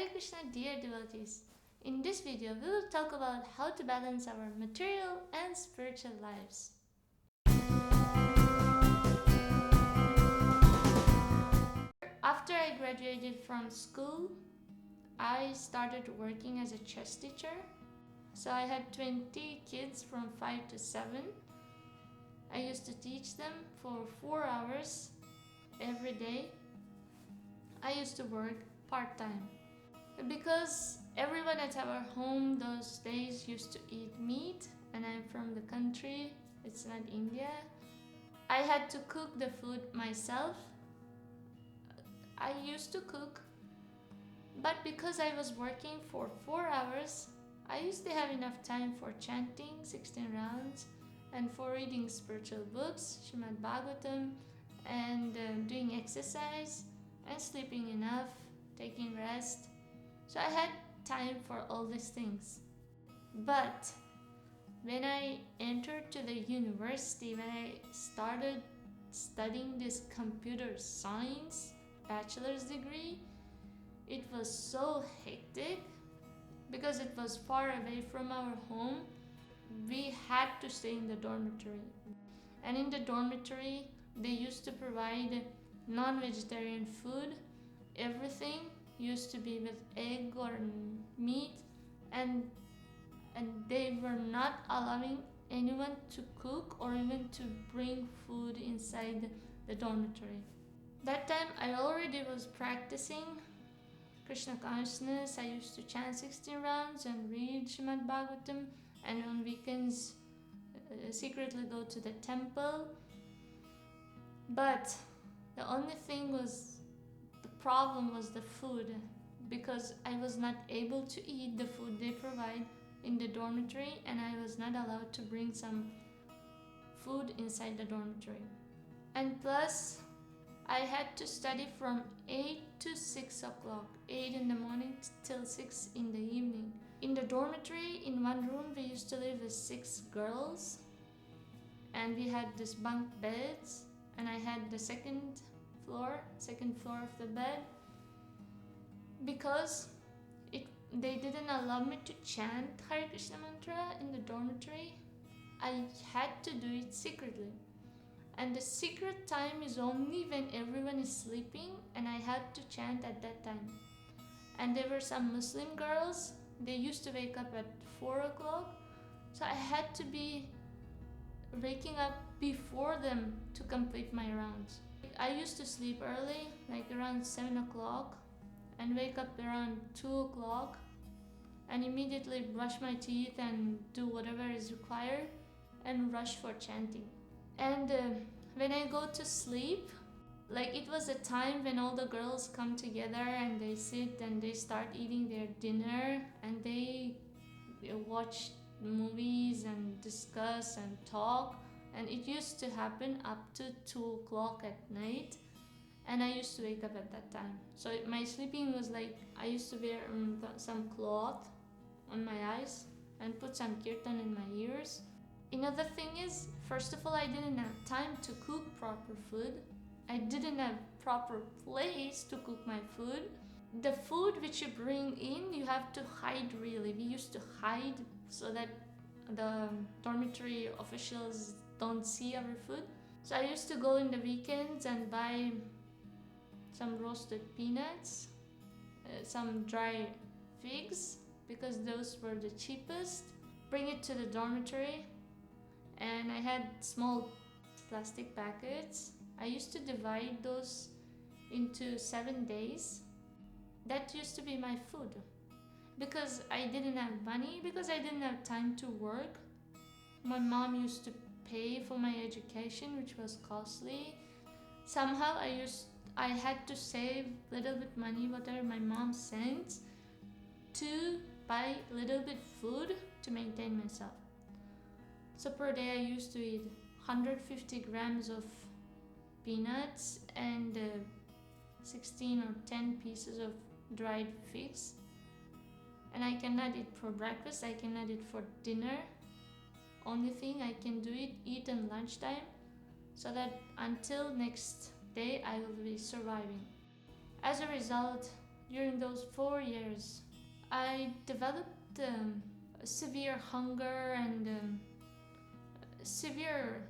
Hare Krishna, dear devotees. In this video, we will talk about how to balance our material and spiritual lives. After I graduated from school, I started working as a chess teacher. So I had 20 kids from 5 to 7. I used to teach them for 4 hours every day. I used to work part-time. Because everyone at our home those days used to eat meat, and I'm from the country, it's not India, I had to cook the food myself. I used to cook, but because I was working for 4 hours, I used to have enough time for chanting 16 rounds and for reading spiritual books, Srimad Bhagavatam, and doing exercise and sleeping enough, taking rest. So I had time for all these things. But when I entered to the university, when I started studying this computer science bachelor's degree, it was so hectic because it was far away from our home. We had to stay in the dormitory. And in the dormitory, they used to provide non-vegetarian food. Everything used to be with egg or meat, and they were not allowing anyone to cook or even to bring food inside the dormitory. That time I already was practicing Krishna consciousness. I used to chant 16 rounds and read Srimad Bhagavatam, and on weekends secretly go to the temple. But the only thing was, the problem was the food, because I was not able to eat the food they provide in the dormitory, and I was not allowed to bring some food inside the dormitory. And plus, I had to study from 8 to 6 o'clock, 8 in the morning till 6 in the evening. In the dormitory, in one room, we used to live with 6 girls, and we had these bunk beds, and I had the second floor of the bed, because they didn't allow me to chant Hare Krishna mantra in the dormitory. I had to do it secretly, and the secret time is only when everyone is sleeping, and I had to chant at that time. And there were some Muslim girls, they used to wake up at 4 o'clock, so I had to be waking up before them to complete my rounds. I used to sleep early, like around 7 o'clock, and wake up around 2 o'clock, and immediately brush my teeth and do whatever is required and rush for chanting. And when I go to sleep, like it was a time when all the girls come together and they sit and they start eating their dinner, and they watch movies and discuss and talk, and it used to happen up to 2 o'clock at night, and I used to wake up at that time. So my sleeping was like, I used to wear some cloth on my eyes and put some kirtan in my ears. Another thing is, first of all, I didn't have time to cook proper food. I didn't have proper place to cook my food. The food which you bring in, you have to hide really. We used to hide so that the dormitory officials don't see our food. So I used to go in the weekends and buy some roasted peanuts, some dry figs, because those were the cheapest. Bring it to the dormitory, and I had small plastic packets. I used to divide those into 7 days. That used to be my food. Because I didn't have money, because I didn't have time to work. My mom used to pay for my education, which was costly. Somehow I had to save little bit money, whatever my mom sent, to buy little bit food to maintain myself. So per day I used to eat 150 grams of peanuts and 16 or 10 pieces of dried figs. And I cannot eat for breakfast, I cannot eat for dinner. Only thing I can do it, eat in lunchtime, so that until next day I will be surviving. As a result, during those 4 years, I developed severe hunger and severe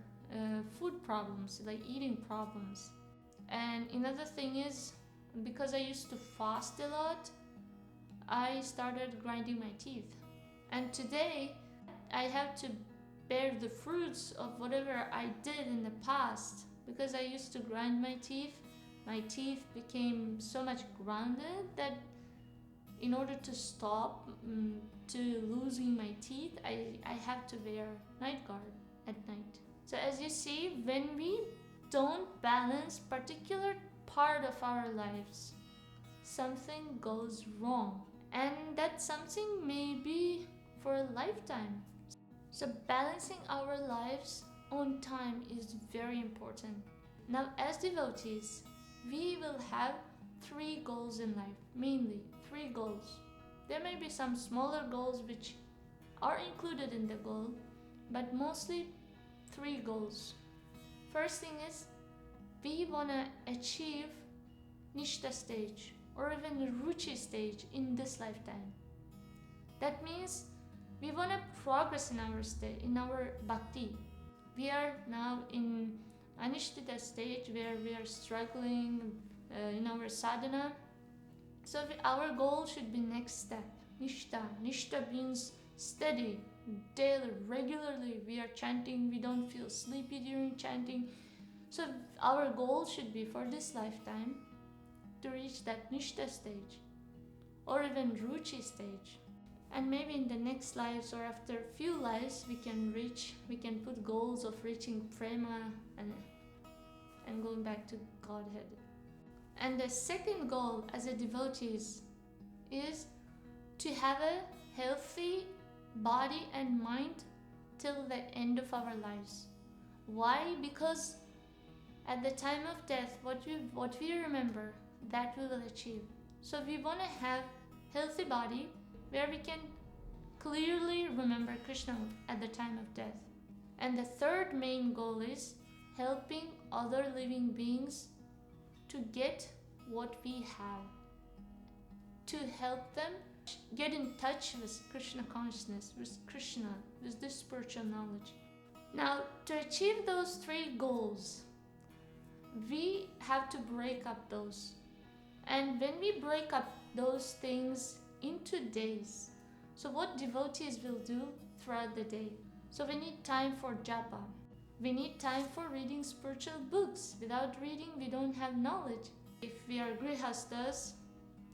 food problems, like eating problems. And another thing is, because I used to fast a lot, I started grinding my teeth. And today, I have to bear the fruits of whatever I did in the past. Because I used to grind my teeth became so much grounded that in order to stop to losing my teeth, I have to wear night guard at night. So as you see, when we don't balance particular part of our lives, something goes wrong. And that something may be for a lifetime. So balancing our lives on time is very important. Now, as devotees, we will have 3 goals in life, mainly 3 goals. There may be some smaller goals which are included in the goal, but mostly 3 goals. First thing is, we want to achieve Nishta stage or even Ruchi stage in this lifetime. That means we want to progress in our bhakti. We are now in Anishtita stage where we are struggling in our sadhana. So our goal should be next step, Nishta. Nishta means steady, daily, regularly. We are chanting, we don't feel sleepy during chanting. So our goal should be for this lifetime to reach that Nishta stage or even Ruchi stage. And maybe in the next lives or after a few lives we can put goals of reaching prema and going back to Godhead. And the second goal as a devotees is to have a healthy body and mind till the end of our lives. Why? Because at the time of death, what we remember, that we will achieve. So we want to have healthy body where we can clearly remember Krishna at the time of death. And the third main goal is helping other living beings to get what we have, to help them get in touch with Krishna consciousness, with Krishna, with this spiritual knowledge. Now, to achieve those 3 goals, we have to break up those. And when we break up those things into days, so what devotees will do throughout the day? So we need time for japa. We need time for reading spiritual books. Without reading, we don't have knowledge. If we are grihastas,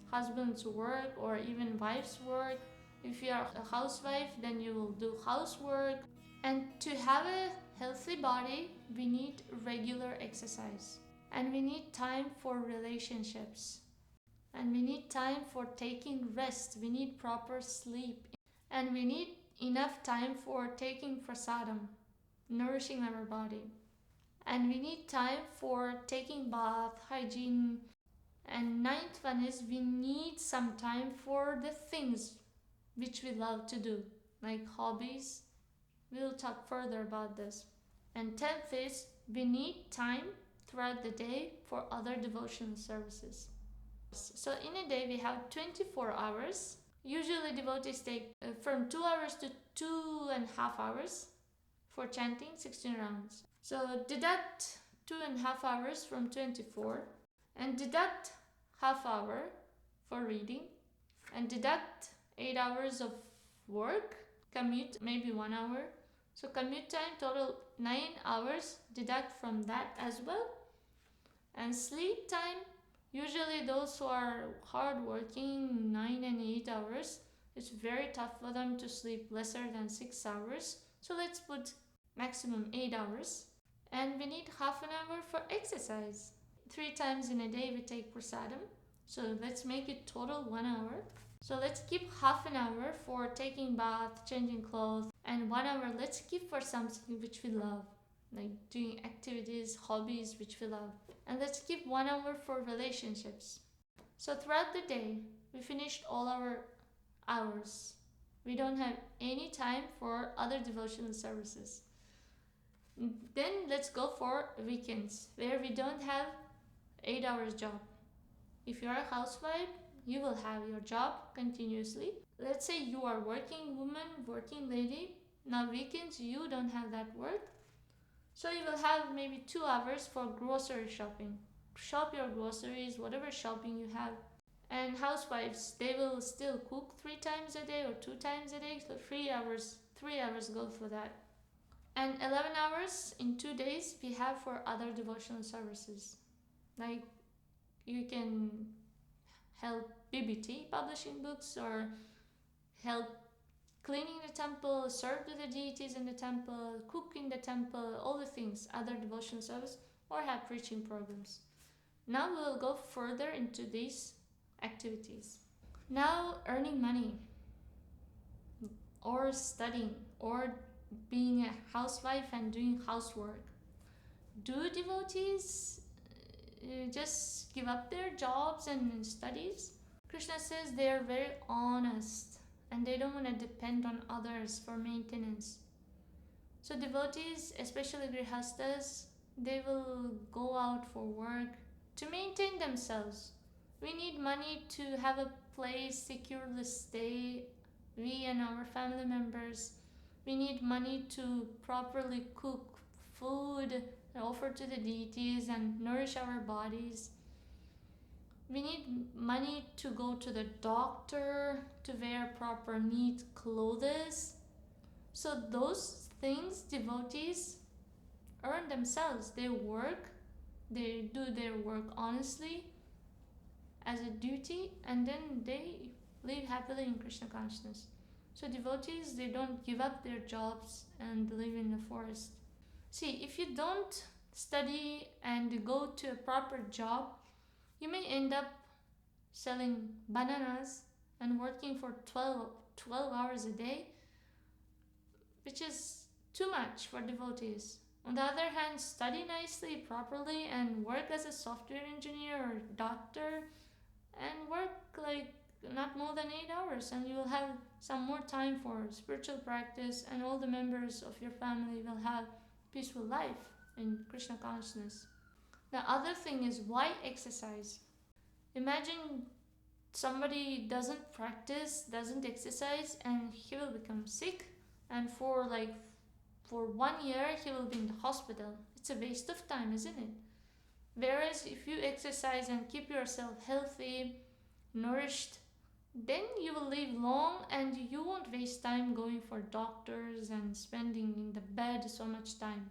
husband's work or even wife's work, if you are a housewife, then you will do housework. And to have a healthy body, we need regular exercise. And we need time for relationships. And we need time for taking rest. We need proper sleep. And we need enough time for taking prasadam, nourishing our body. And we need time for taking bath, hygiene. And 9th one is we need some time for the things which we love to do, like hobbies. We'll talk further about this. And 10th is we need time throughout the day for other devotional services. So in a day we have 24 hours. Usually devotees take from 2 hours to 2.5 hours for chanting 16 rounds. So deduct 2.5 hours from 24 and deduct half hour for reading and deduct 8 hours of work, commute maybe 1 hour. So commute time total 9 hours, deduct from that as well. And sleep time, usually those who are hard working 9 and 8 hours, it's very tough for them to sleep lesser than 6 hours. So let's put maximum 8 hours. And we need half an hour for exercise. 3 times in a day we take prasadam. So let's make it total 1 hour. So let's keep half an hour for taking bath, changing clothes, and 1 hour let's keep for something which we love, like doing activities, hobbies which we love. And let's keep 1 hour for relationships. So throughout the day, we finished all our hours. We don't have any time for other devotional services. Then let's go for weekends, where we don't have 8 hours job. If you are a housewife, you will have your job continuously. Let's say you are working woman, working lady. Now weekends you don't have that work. So you will have maybe 2 hours for grocery shopping. Shop your groceries, whatever shopping you have. And housewives, they will still cook 3 times a day or 2 times a day. So 3 hours go for that. And 11 hours in 2 days we have for other devotional services. Like you can help BBT publishing books, or help cleaning the temple, serve to the deities in the temple, cook in the temple, all the things, other devotional service, or have preaching programs. Now we will go further into these activities. Now earning money, or studying, or being a housewife and doing housework. Do devotees just give up their jobs and studies? Krishna says they are very honest and they don't want to depend on others for maintenance. So devotees, especially grihastas, they will go out for work to maintain themselves. We need money to have a place securely stay, we and our family members. We need money to properly cook food and offer to the deities and nourish our bodies. We need money to go to the doctor, to wear proper neat clothes. So those things devotees earn themselves. They work, they do their work honestly as a duty, and then they live happily in Krishna consciousness. So devotees, they don't give up their jobs and live in the forest. See, if you don't study and go to a proper job, you may end up selling bananas and working for 12 hours a day, which is too much for devotees. On the other hand, study nicely, properly, and work as a software engineer or doctor, and work like not more than 8 hours, and you will have some more time for spiritual practice, and all the members of your family will have peaceful life in Krishna consciousness. The other thing is, why exercise? Imagine somebody doesn't practice, doesn't exercise, and he will become sick, and for 1 year he will be in the hospital. It's a waste of time, isn't it? Whereas if you exercise and keep yourself healthy, nourished, then you will live long and you won't waste time going for doctors and spending in the bed so much time.